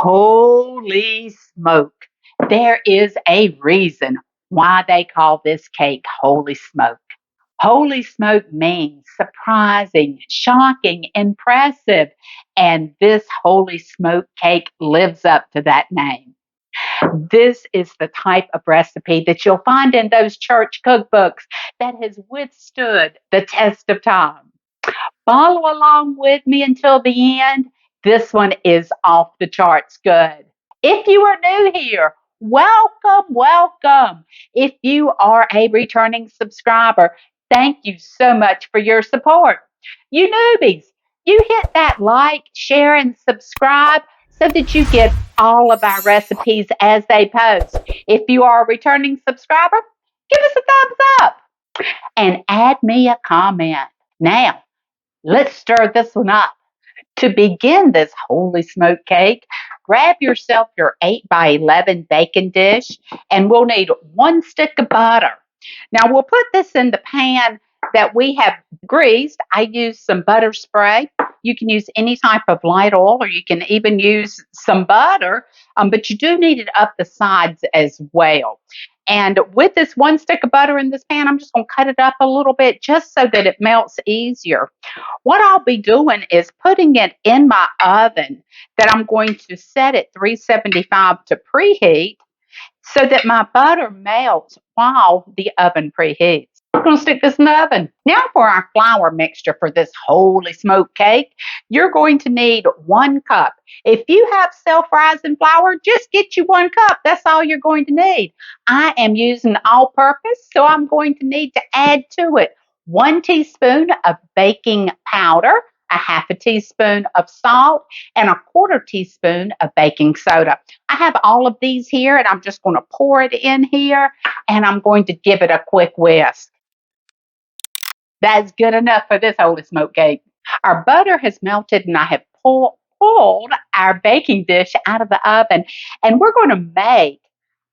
Holy smoke. There is a reason why they call this cake holy smoke. Holy smoke means surprising, shocking, impressive, and this holy smoke cake lives up to that name. This is the type of recipe that you'll find in those church cookbooks that has withstood the test of time. Follow along with me until the end. This one is off the charts good. If you are new here, welcome, welcome. If you are a returning subscriber, thank you so much for your support. You newbies, you hit that like, share, and subscribe so that you get all of our recipes as they post. If you are a returning subscriber, give us a thumbs up and add me a comment. Now, let's stir this one up. To begin this holy smoke cake, grab yourself your 8 by 11 baking dish, and we'll need 1 stick of butter. Now, we'll put this in the pan that we have greased. I use some butter spray. You can use any type of light oil, or you can even use some butter, but you do need it up the sides as well. And with this 1 stick of butter in this pan, I'm just going to cut it up a little bit just so that it melts easier. What I'll be doing is putting it in my oven that I'm going to set at 375 to preheat so that my butter melts while the oven preheats. I'm going to stick this in the oven. Now for our flour mixture for this holy smoke cake, you're going to need 1 cup. If you have self-rising flour, just get you 1 cup. That's all you're going to need. I am using all-purpose, so I'm going to need to add to it 1 teaspoon of baking powder, a half a teaspoon of salt, and a 1/4 teaspoon of baking soda. I have all of these here, and I'm just going to pour it in here, and I'm going to give it a quick whisk. That's good enough for this holy smoke cake. Our butter has melted, and I have pulled our baking dish out of the oven, and we're going to make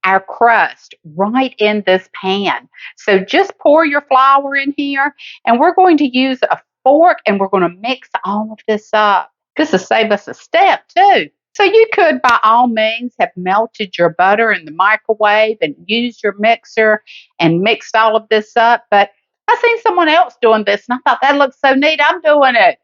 our crust right in this pan. So just pour your flour in here, and we're going to use a fork, and we're going to mix all of this up. This will save us a step too. So you could, by all means, have melted your butter in the microwave and used your mixer and mixed all of this up, but I seen someone else doing this, and I thought that looks so neat. I'm doing it.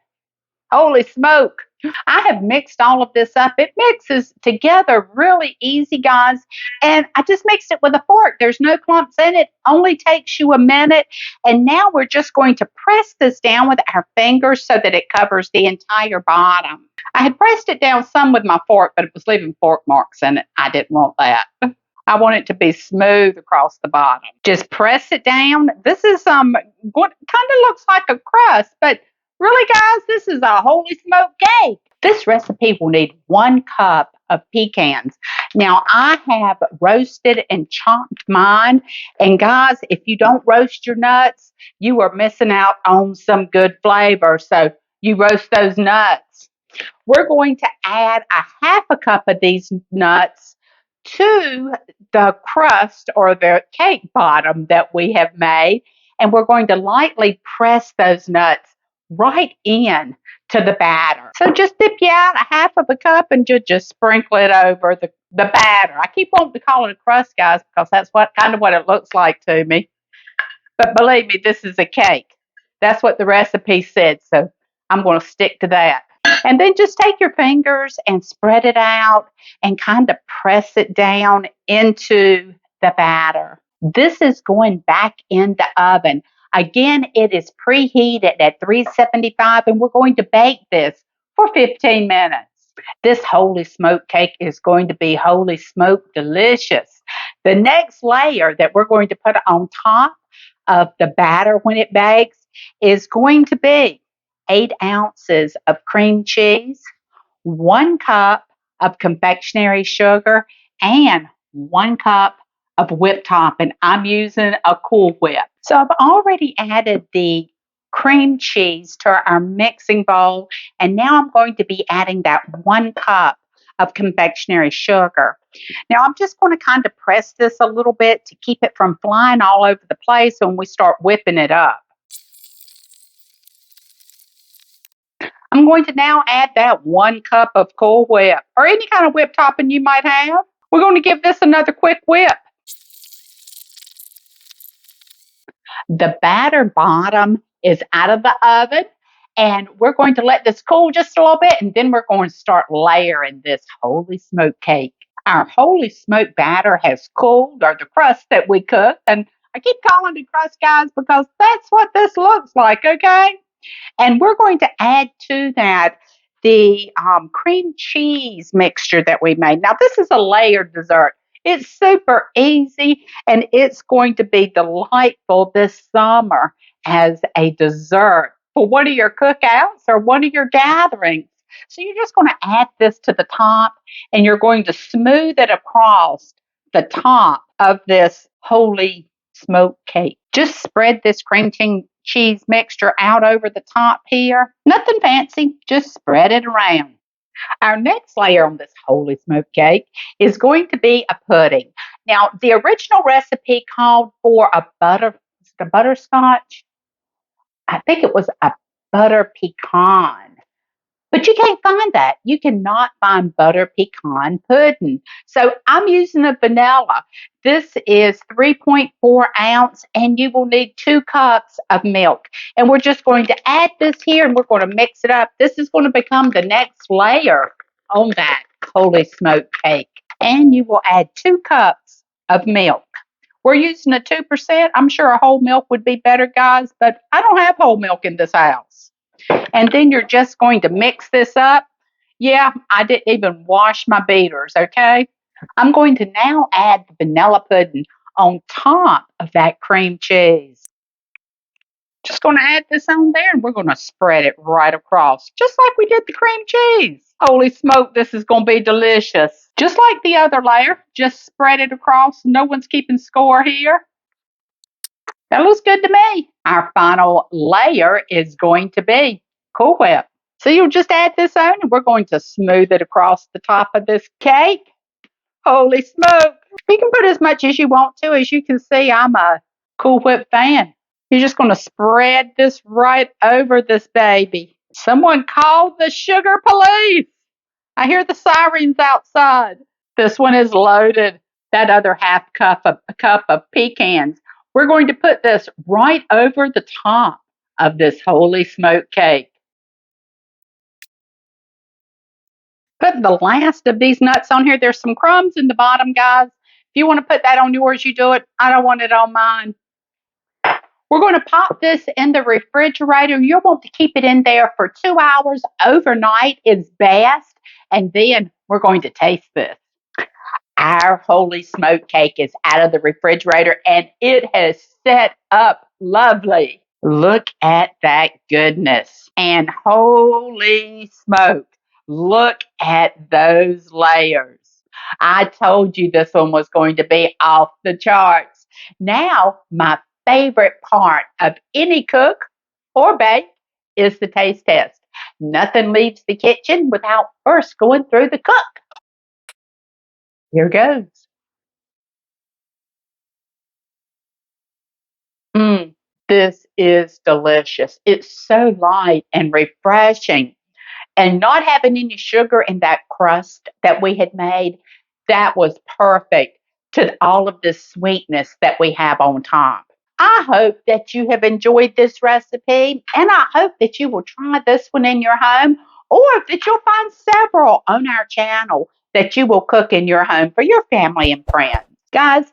Holy smoke. I have mixed all of this up. It mixes together really easy, guys. And I just mixed it with a fork. There's no clumps in it. Only takes you a minute. And now we're just going to press this down with our fingers so that it covers the entire bottom. I had pressed it down some with my fork, but it was leaving fork marks in it. I didn't want that. I want it to be smooth across the bottom. Just press it down. This is what kind of looks like a crust, but really, guys, this is a holy smoke cake. This recipe will need 1 cup of pecans. Now, I have roasted and chopped mine. And guys, if you don't roast your nuts, you are missing out on some good flavor. So you roast those nuts. We're going to add a half a cup of these nuts to the crust or the cake bottom that we have made. And we're going to lightly press those nuts right in to the batter. So just dip you out a half of a cup and just sprinkle it over the batter. I keep wanting to call it a crust, guys, because that's what it looks like to me. But believe me, this is a cake. That's what the recipe said. So I'm going to stick to that. And then just take your fingers and spread it out and kind of press it down into the batter. This is going back in the oven. Again, it is preheated at 375, and we're going to bake this for 15 minutes. This holy smoke cake is going to be holy smoke delicious. The next layer that we're going to put on top of the batter when it bakes is going to be 8 ounces of cream cheese, 1 cup of confectionery sugar, and 1 cup of whipped topping. I'm using a Cool Whip. So I've already added the cream cheese to our mixing bowl, and now I'm going to be adding that 1 cup of confectionery sugar. Now I'm just going to kind of press this a little bit to keep it from flying all over the place when we start whipping it up. I'm going to now add that 1 cup of Cool Whip or any kind of whip topping you might have. We're going to give this another quick whip. The batter bottom is out of the oven, and we're going to let this cool just a little bit, and then we're going to start layering this holy smoke cake. Our holy smoke batter has cooled, or the crust that we cooked, and I keep calling it crust, guys, because that's what this looks like, okay? And we're going to add to that the cream cheese mixture that we made. Now, this is a layered dessert. It's super easy and it's going to be delightful this summer as a dessert for one of your cookouts or one of your gatherings. So, you're just going to add this to the top and you're going to smooth it across the top of this holy smoked cake. Just spread this cream cheese mixture out over the top here. Nothing fancy, just spread it around. Our next layer on this holy smoked cake is going to be a pudding. Now, the original recipe called for a butterscotch. I think it was a butter pecan. But you can't find that. You cannot find butter pecan pudding. So I'm using a vanilla. This is 3.4 ounce, and you will need 2 cups of milk. And we're just going to add this here, and we're going to mix it up. This is going to become the next layer on that holy smoked cake. And you will add 2 cups of milk. We're using a 2%. I'm sure a whole milk would be better, guys, but I don't have whole milk in this house. And then you're just going to mix this up. Yeah, I didn't even wash my beaters, okay? I'm going to now add the vanilla pudding on top of that cream cheese. Just going to add this on there and we're going to spread it right across, just like we did the cream cheese. Holy smoke, this is going to be delicious. Just like the other layer, just spread it across. No one's keeping score here. That looks good to me. Our final layer is going to be Cool Whip. So you'll just add this on and we're going to smooth it across the top of this cake. Holy smoke. You can put as much as you want to. As you can see, I'm a Cool Whip fan. You're just going to spread this right over this baby. Someone called the sugar police. I hear the sirens outside. This one is loaded. That other a cup of pecans. We're going to put this right over the top of this holy smoked cake. Put the last of these nuts on here. There's some crumbs in the bottom, guys. If you want to put that on yours, you do it. I don't want it on mine. We're going to pop this in the refrigerator. You'll want to keep it in there for 2 hours overnight is best. And then we're going to taste this. Our holy smoked cake is out of the refrigerator and it has set up lovely. Look at that goodness. And holy smoke, look at those layers. I told you this one was going to be off the charts. Now, my favorite part of any cook or bake is the taste test. Nothing leaves the kitchen without first going through the cook. Here goes. This is delicious. It's so light and refreshing. And not having any sugar in that crust that we had made, that was perfect to all of the sweetness that we have on top. I hope that you have enjoyed this recipe, and I hope that you will try this one in your home, or that you'll find several on our channel that you will cook in your home for your family and friends. Guys,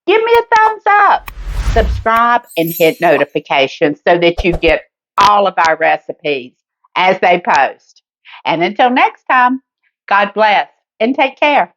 give me a thumbs up, subscribe, and hit notifications so that you get all of our recipes as they post. And until next time, God bless and take care.